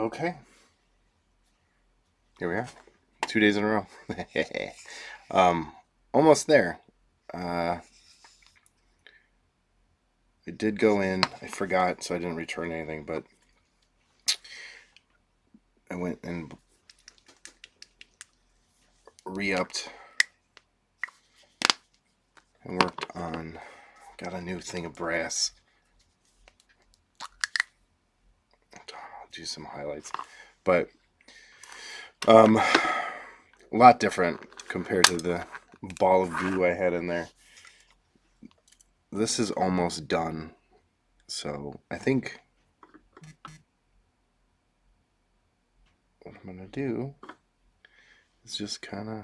Okay, here we are. 2 days in a row. um, Almost there. Uh, I did go in. I forgot, so I didn't return anything. But I went and re-upped and worked on. Got a new thing of brass. I'll do some highlights, but a lot different compared to the ball of goo I had in there. This is almost done, so I think what I'm gonna do is just kind of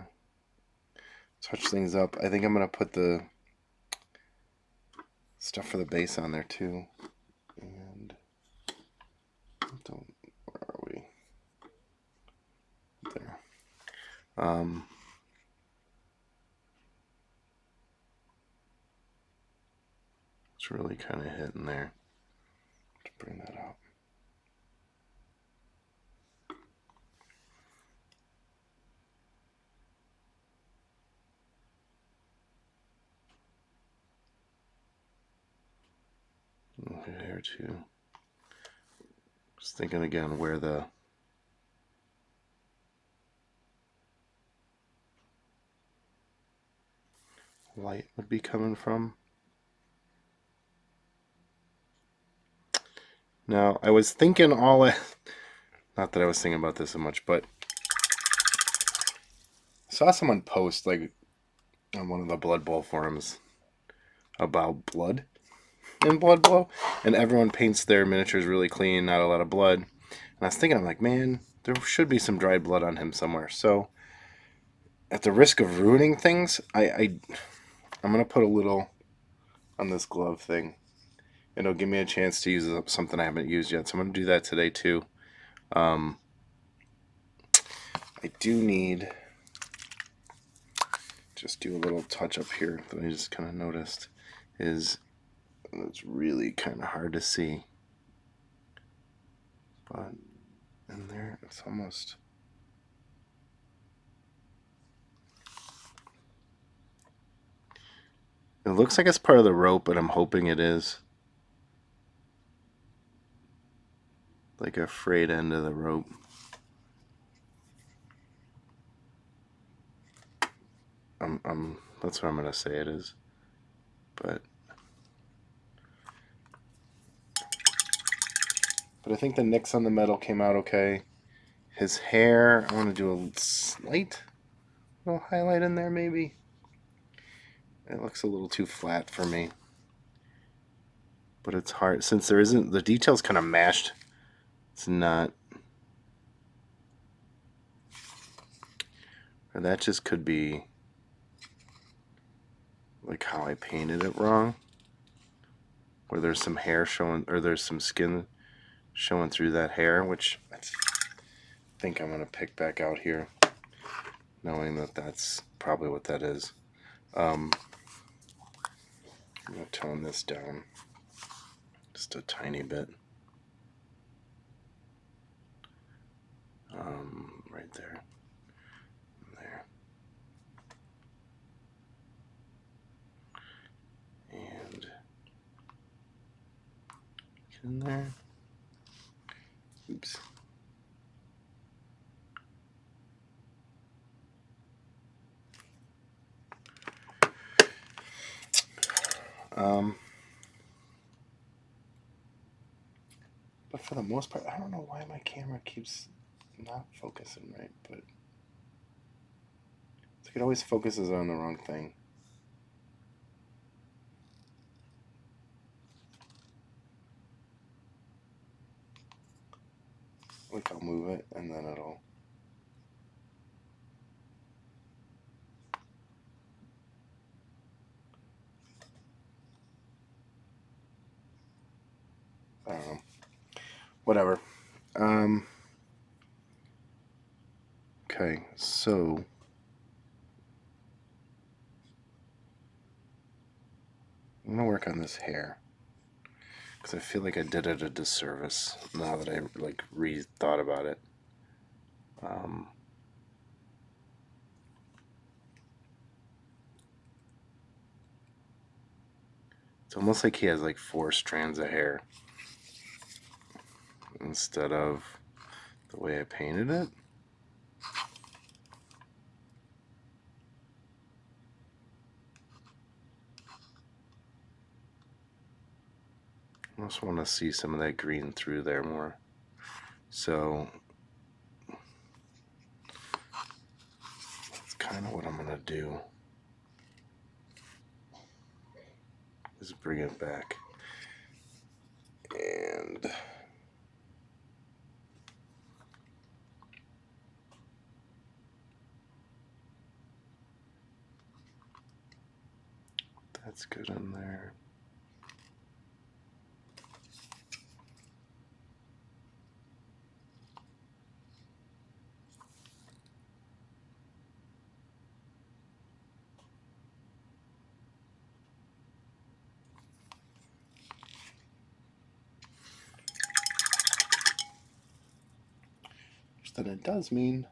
touch things up. I think I'm gonna put the stuff for the base on there too. And don't, where are we? There. It's really kind of hitting there. To bring that out. Okay, here too. Just thinking again where the light would be coming from. Now, I was thinking not that I was thinking about this so much, but I saw someone post like on one of the Blood Bowl forums about blood in Blood Bowl, and everyone paints their miniatures really clean, not a lot of blood. And I was thinking, I'm like, man, there should be some dried blood on him somewhere. So, at the risk of ruining things, I'm gonna put a little on this glove thing. It'll give me a chance to use something I haven't used yet. So I'm gonna do that today too. I do need just do a little touch up here that I just kind of noticed is it's really kind of hard to see, but in there it's almost it looks like it's part of the rope, but I'm hoping it is like a frayed end of the rope. That's what I'm gonna say it is, but I think the nicks on the metal came out okay. His hair, I want to do a slight little highlight in there maybe. It looks a little too flat for me, but it's hard since there isn't the details kind of mashed. It's not, or that just could be like how I painted it wrong, where there's some hair showing, or there's some skin showing through that hair, which I think I'm gonna pick back out here, knowing that that's probably what that is. I'm gonna tone this down just a tiny bit. Right there. There. And get in there. Oops. But for the most part, I don't know why my camera keeps not focusing right, but it's like it always focuses on the wrong thing. Like I'll move it and then it'll. I don't know. Whatever. Okay, so I'm gonna work on this hair because I feel like I did it a disservice now that I like re-thought about it. It's almost like he has like 4 strands of hair instead of the way I painted it. I just want to see some of that green through there more. So that's kind of what I'm going to do, is bring it back. And that's good in there. Then it does mean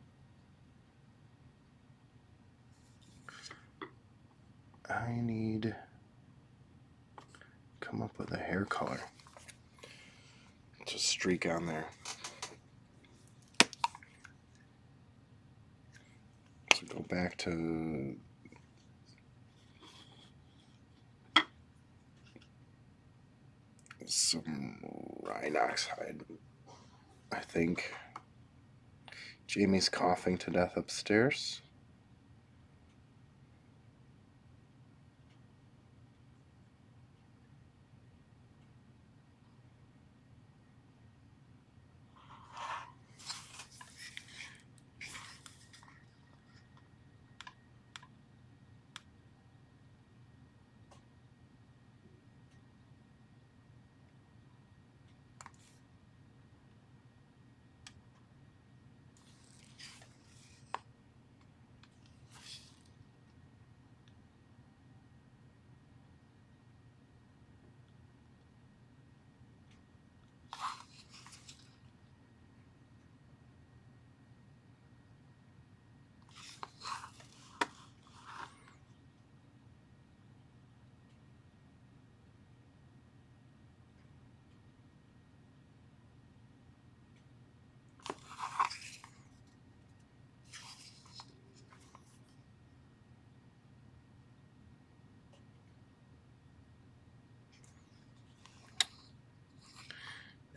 I need to come up with a hair color. Just streak on there. So go back to some Rhinox hide. I think Jamie's coughing to death upstairs.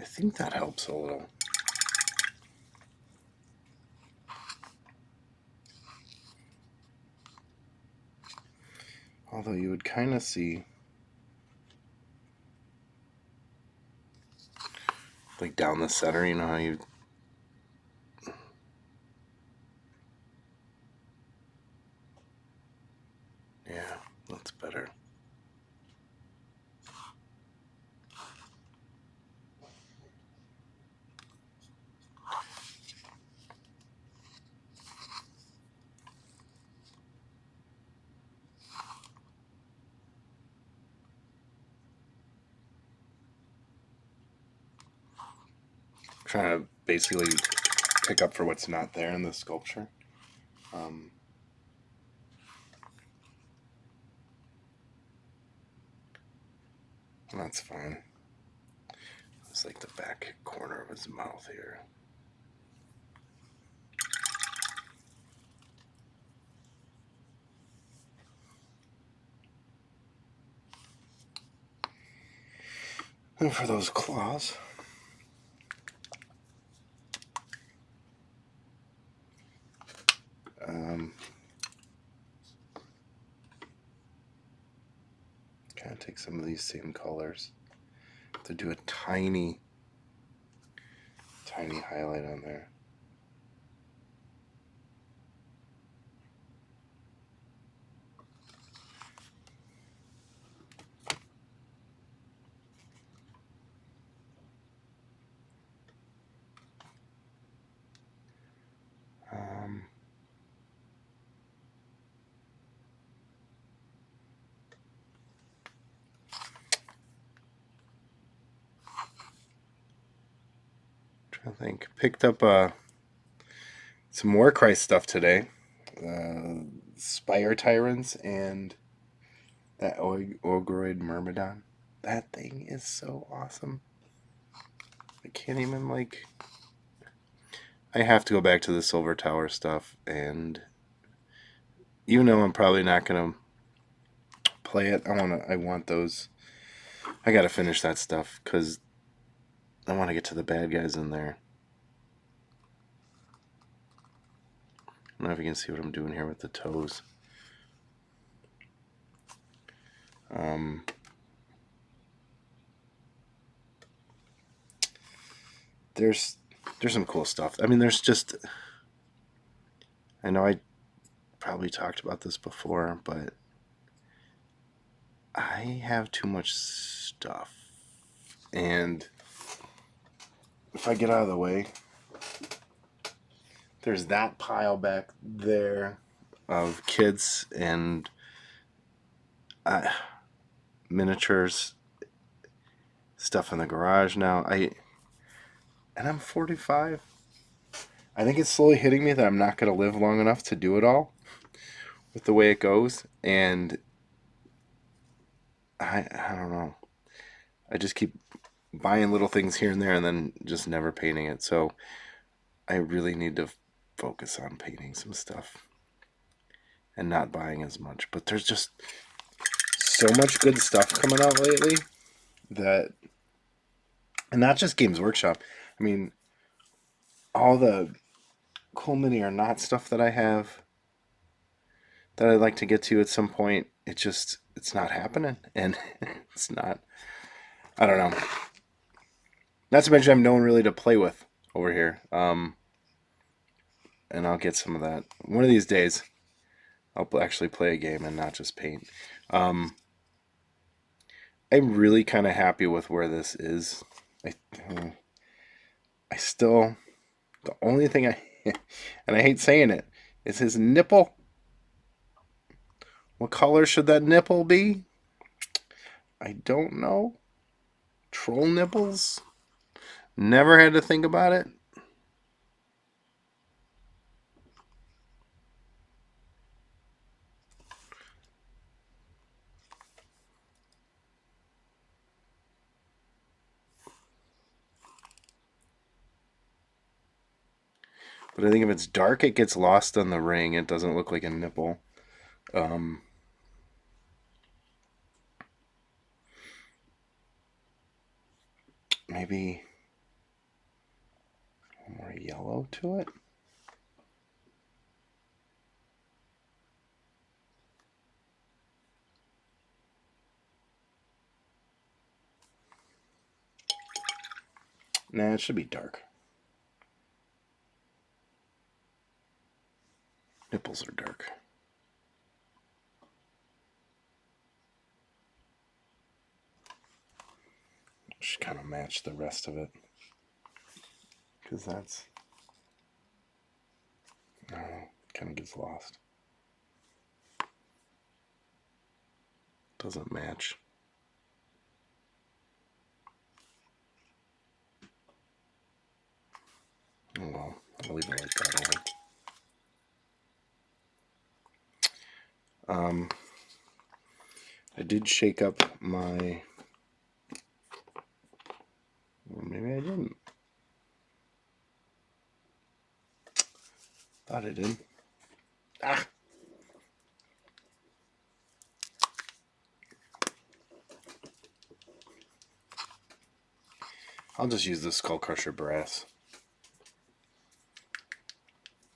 I think that helps a little. Although you would kind of see, like down the center, you know how you... Yeah, that's better. Trying to basically pick up for what's not there in the sculpture. That's fine. It's like the back corner of his mouth here. And for those claws, kind of take some of these same colors to do a tiny highlight on there. I think picked up some more Christ stuff today. Spire Tyrants and that Ogroid Myrmidon. That thing is so awesome. I can't even like. I have to go back to the Silver Tower stuff, and even though I'm probably not gonna play it, I want those. I gotta finish that stuff because I want to get to the bad guys in there. I don't know if you can see what I'm doing here with the toes. There's some cool stuff. I mean, there's just. I know I probably talked about this before, but I have too much stuff, and if I get out of the way, there's that pile back there of kits and miniatures, stuff in the garage now. I'm 45. I think it's slowly hitting me that I'm not going to live long enough to do it all with the way it goes, and I don't know. I just keep buying little things here and there and then just never painting it. So I really need to focus on painting some stuff and not buying as much. But there's just so much good stuff coming out lately that, and not just Games Workshop. I mean, all the cool mini or not stuff that I have that I'd like to get to at some point. It's not happening, and it's not. I don't know. Not to mention I have no one really to play with over here. And I'll get some of that one of these days. I'll actually play a game and not just paint. I'm really kind of happy with where this is. I still, the only thing and I hate saying it, is his nipple. What color should that nipple be? I don't know. Troll nipples? Never had to think about it. But I think if it's dark, it gets lost on the ring. It doesn't look like a nipple. Maybe more yellow to it. Nah, it should be dark. Nipples are dark. Just kind of match the rest of it. Because that's, I don't know, kind of gets lost. Doesn't match. Oh well, I'll leave it like that. I did shake up my, or maybe I didn't. Thought I did. Ah! I'll just use the Skull Crusher brass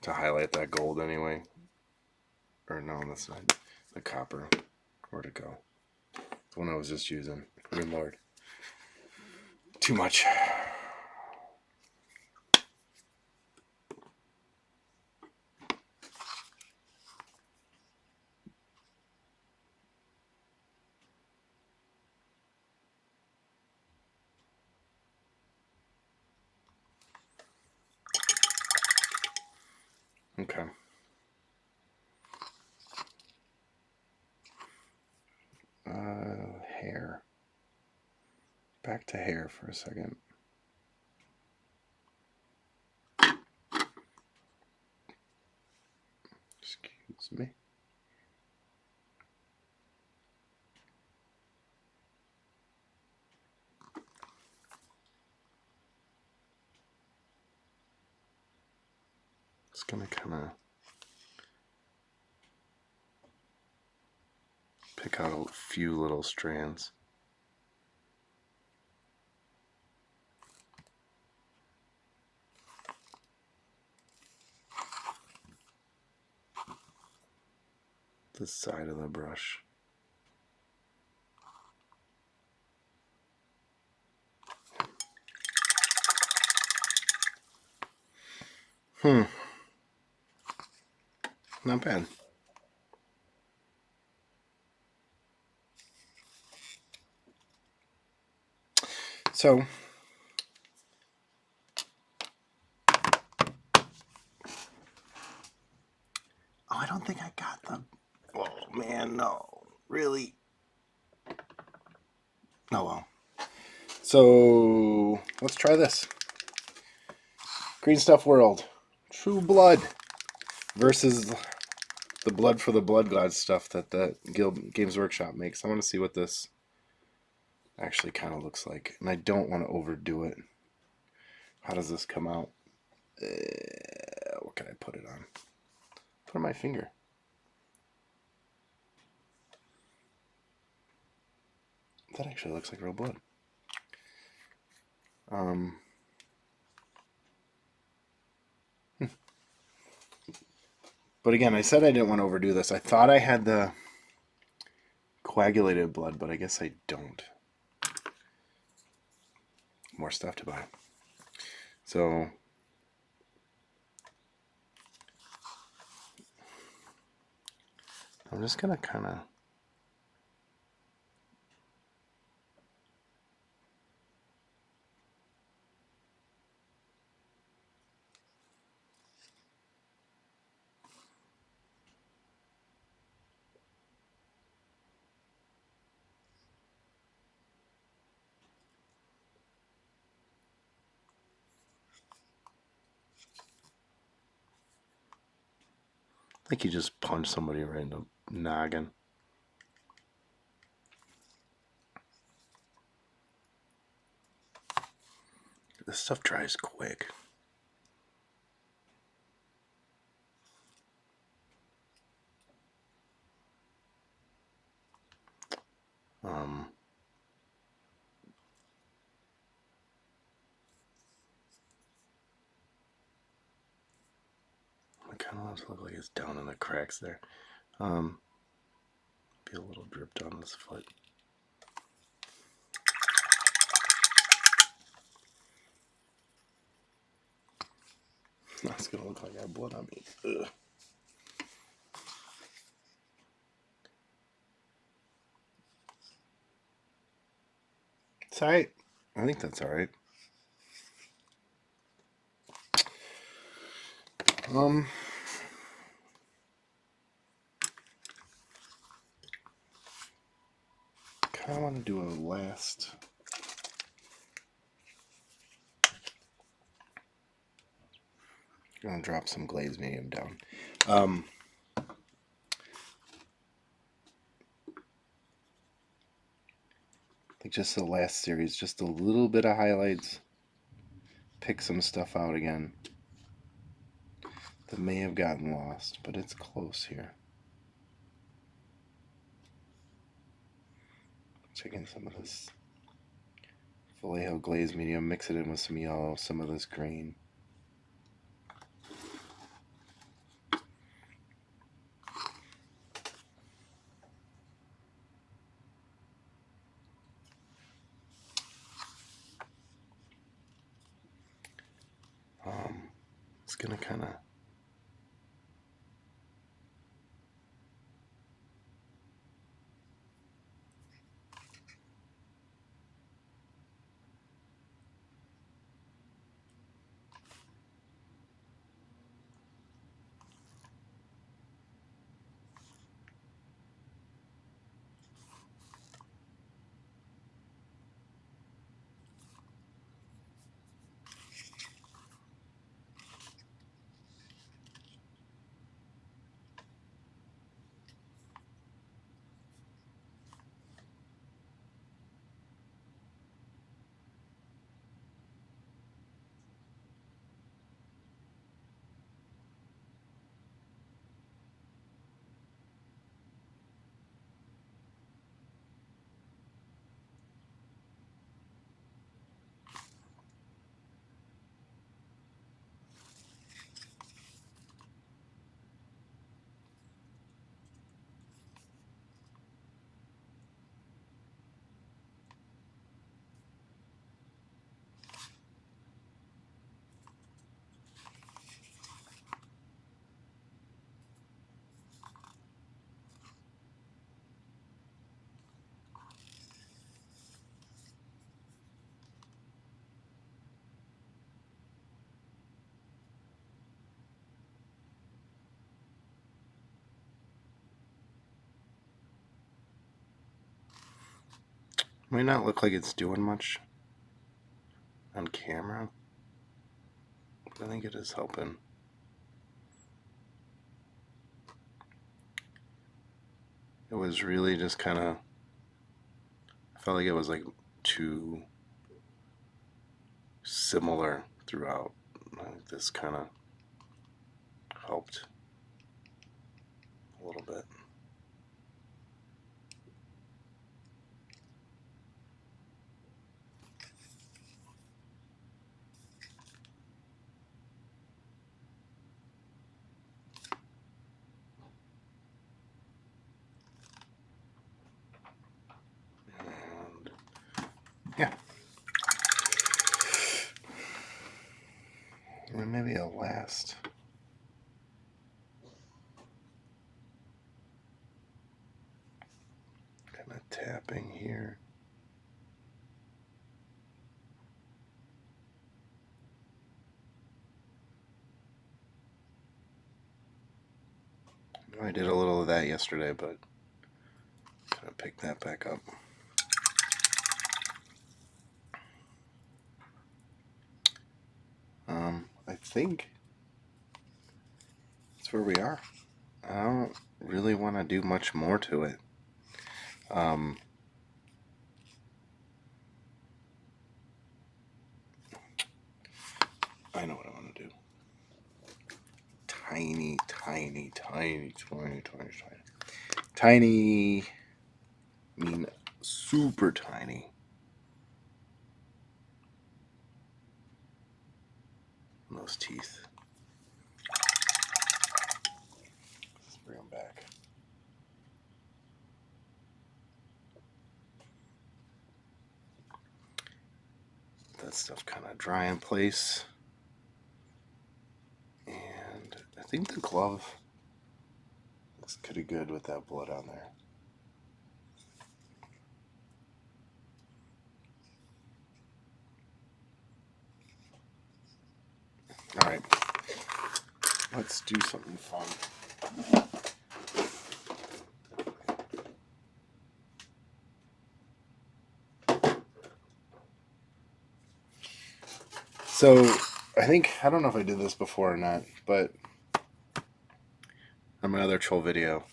to highlight that gold anyway. Or no, that's not the copper. Where'd it go? The one I was just using. Good lord. Too much. Okay. Hair. Back to hair for a second. me. It's gonna kind of pick out a few little strands. The side of the brush. Not bad. So, I don't think I got them. Oh man, no. Really? Oh well. So, let's try this. Green Stuff World. True Blood versus the Blood for the Blood God stuff that the Games Workshop makes. I want to see what this actually kind of looks like. And I don't want to overdo it. How does this come out? What can I put it on? Put on my finger. That actually looks like real blood. But again, I said I didn't want to overdo this. I thought I had the coagulated blood, but I guess I don't. More stuff to buy. So I'm just gonna kind of you just punch somebody right in the noggin. This stuff dries quick. It kind of looks like it's down in the cracks there. Be a little dripped on this foot. That's gonna look like I have blood on me. Ugh. It's alright. I think that's alright. Kind of want to do a last. I'm gonna drop some glazed medium down. Like just the last series, just a little bit of highlights. Pick some stuff out again that may have gotten lost, but it's close here. Check in some of this Vallejo glazed medium, mix it in with some yellow, some of this green. It's gonna kind of Might not look like it's doing much on camera, but I think it is helping. It was really just kind of, I felt like it was like too similar throughout. I think this kind of helped a little bit. And yeah. And maybe a last. Kind of tapping here. I did a little of that yesterday, but kind of pick that back up. I think that's where we are. I don't really want to do much more to it. I know what I want to do. Tiny, tiny, tiny, tiny, tiny, tiny. Tiny mean super tiny. Those teeth. Let's bring them back. That stuff kind of dry in place. And I think the glove looks pretty good with that blood on there. All right, let's do something fun. So I think, I don't know if I did this before or not, but on my other troll video,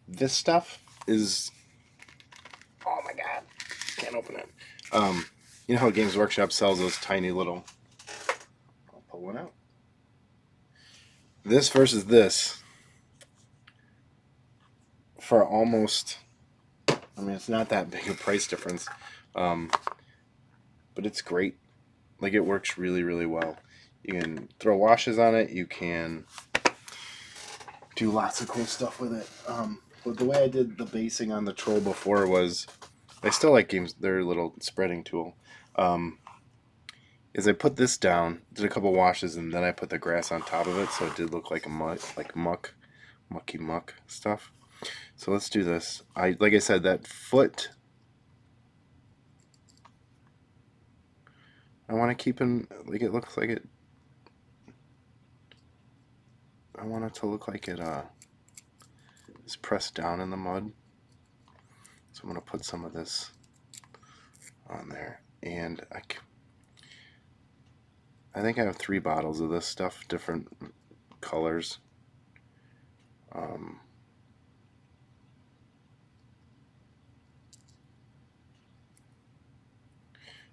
this stuff is, oh my god, can't open it. You know how Games Workshop sells those tiny little, I'll pull one out. This versus this, for almost, I mean, it's not that big a price difference, but it's great. Like, it works really, really well. You can throw washes on it. You can do lots of cool stuff with it. But the way I did the basing on the troll before was, I still like Games, their little spreading tool. Is I put this down, did a couple washes, and then I put the grass on top of it, so it did look like a mucky muck stuff. So let's do this. Like I said, that foot, I want to keep in, like, it looks like it, I want it to look like it is pressed down in the mud. So I'm going to put some of this on there. And I think I have 3 bottles of this stuff, different colors.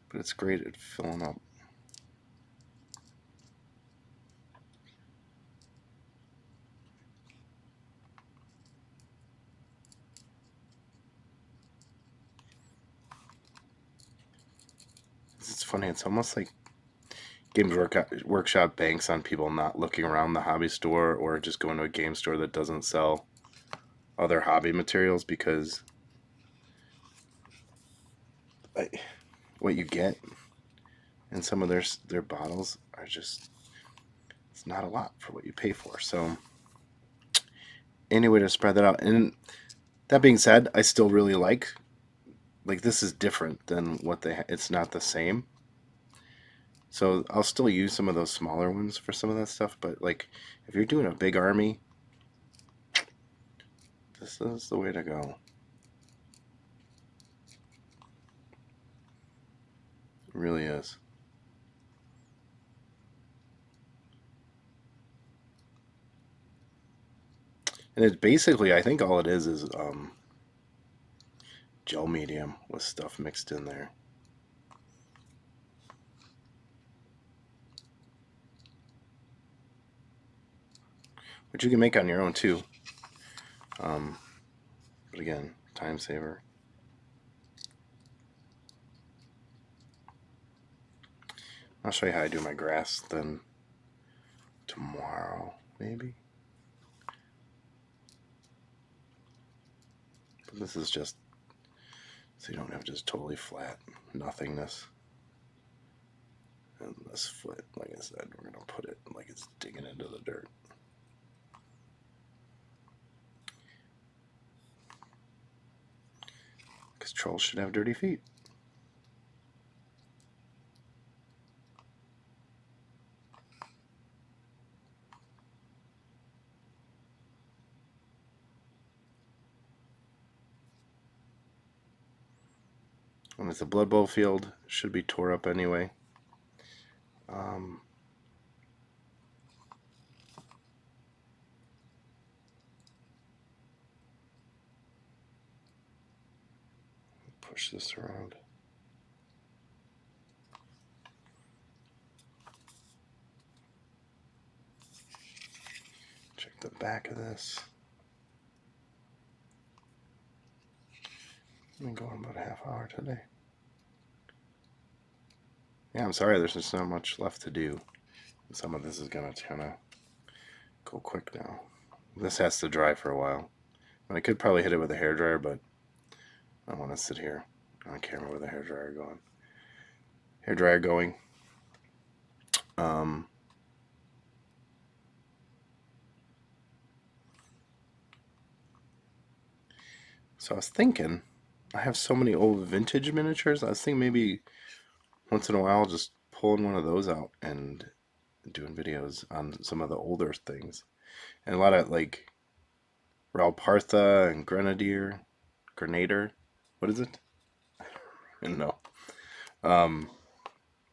But it's great at filling up. It's funny, it's almost like Games Workshop banks on people not looking around the hobby store or just going to a game store that doesn't sell other hobby materials, because what you get in some of their bottles are just, it's not a lot for what you pay for. So any way to spread that out. And that being said, I still really like this is different than what it's not the same. So I'll still use some of those smaller ones for some of that stuff, but like if you're doing a big army, this is the way to go. It really is. And it's basically, I think all it is gel medium with stuff mixed in there. Which you can make on your own too. But again, time saver. I'll show you how I do my grass then tomorrow, maybe. But this is just so you don't have just totally flat nothingness. And this foot, like I said, we're going to put it like it's digging into the dirt. Because trolls should have dirty feet. And it's a Blood Bowl field, should be tore up anyway. Push this around. Check the back of this. I've been going about a half hour today. Yeah, I'm sorry, there's just not much left to do. Some of this is going to kind of go quick now. This has to dry for a while. And I could probably hit it with a hairdryer, but I want to sit here on camera with a hairdryer going. Hairdryer going. So I was thinking, I have so many old vintage miniatures. I was thinking maybe once in a while just pulling one of those out and doing videos on some of the older things. And a lot of like Ralpartha and Grenadier. What is it? I don't know.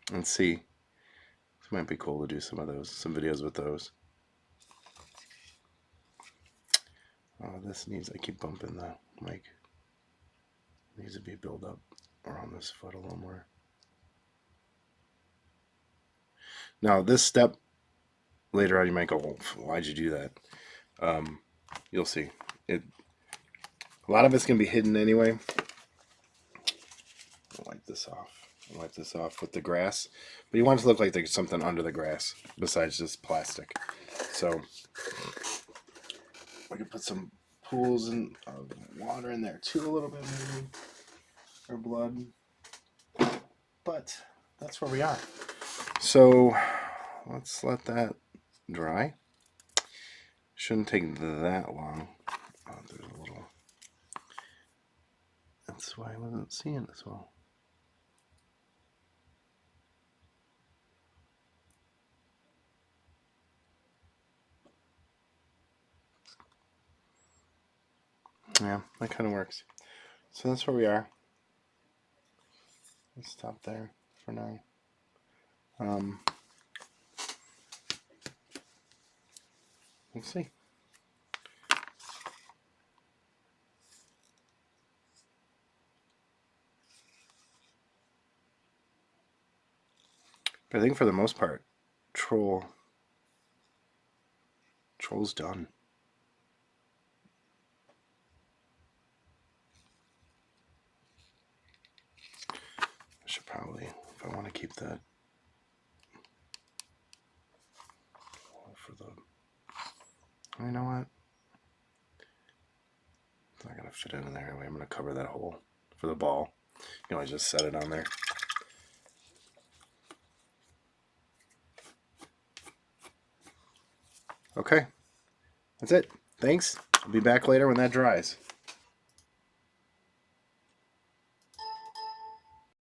Let's see. It might be cool to do some of those, some videos with those. Oh, this needs, I keep bumping the mic. It needs to be built up around this foot a little more. Now, this step, later on you might go, well, why'd you do that? You'll see. A lot of it's going to be hidden anyway. I'll wipe this off with the grass. But you want it to look like there's something under the grass besides just plastic. So we can put some pools and water in there too a little bit maybe. Or blood. But that's where we are. So let's let that dry. Shouldn't take that long. Oh, there's a little. That's why I wasn't seeing as well. Yeah, that kind of works. So that's where we are. Let's stop there for now. We'll see. But I think for the most part, Troll's done. I should probably, if I want to keep that for the, you know what? It's not gonna fit in there anyway. I'm gonna cover that hole for the ball. You know, I just set it on there. Okay, that's it. Thanks. I'll be back later when that dries.